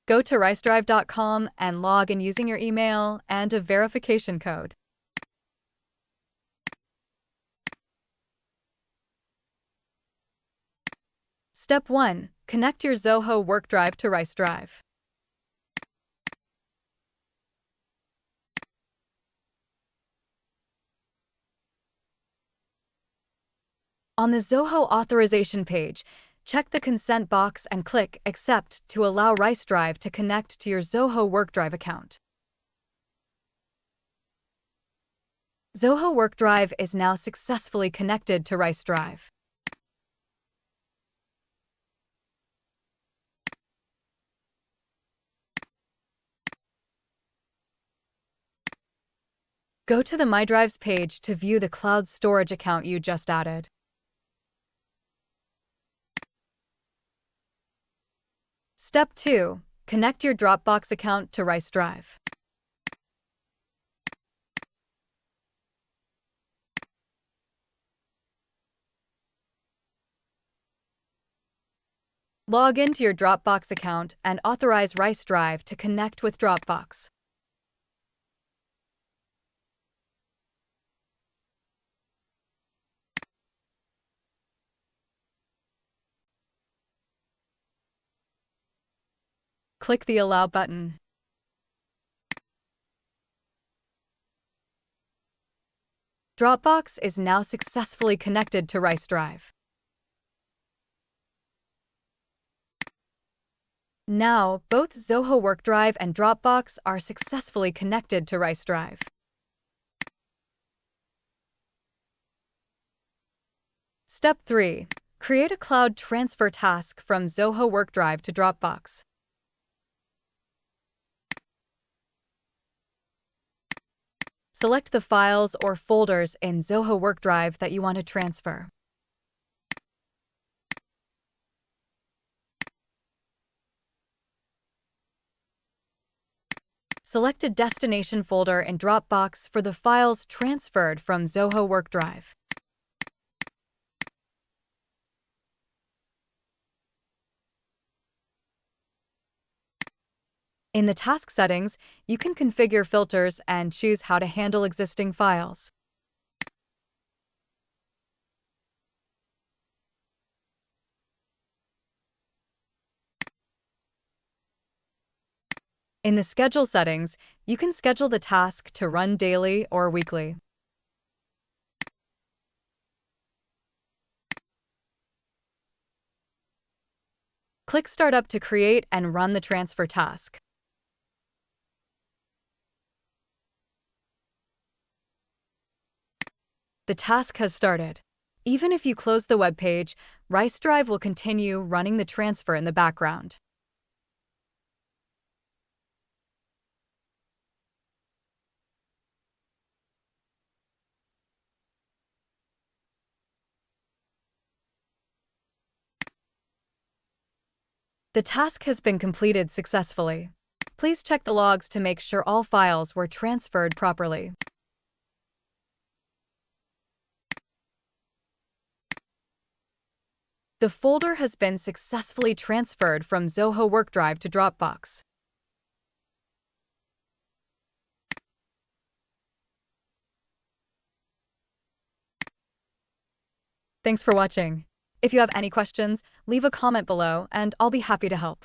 Go to RiceDrive.com and log in using your email and a verification code. Step 1. Connect your Zoho WorkDrive to RiceDrive. On the Zoho authorization page, check the consent box and click Accept to allow RiceDrive to connect to your Zoho WorkDrive account. Zoho WorkDrive is now successfully connected to RiceDrive. Go to the My Drives page to view the cloud storage account you just added. Step 2. Connect your Dropbox account to RiceDrive. Log into your Dropbox account and authorize RiceDrive to connect with Dropbox. Click the Allow button. Dropbox is now successfully connected to RiceDrive. Now, both Zoho WorkDrive and Dropbox are successfully connected to RiceDrive. Step 3. Create a cloud transfer task from Zoho WorkDrive to Dropbox. Select the files or folders in Zoho WorkDrive that you want to transfer. Select a destination folder in Dropbox for the files transferred from Zoho WorkDrive. In the task settings, you can configure filters and choose how to handle existing files. In the schedule settings, you can schedule the task to run daily or weekly. Click Startup to create and run the transfer task. The task has started. Even if you close the web page, RiceDrive will continue running the transfer in the background. The task has been completed successfully. Please check the logs to make sure all files were transferred properly. The folder has been successfully transferred from Zoho WorkDrive to Dropbox. Thanks for watching. If you have any questions, leave a comment below and I'll be happy to help.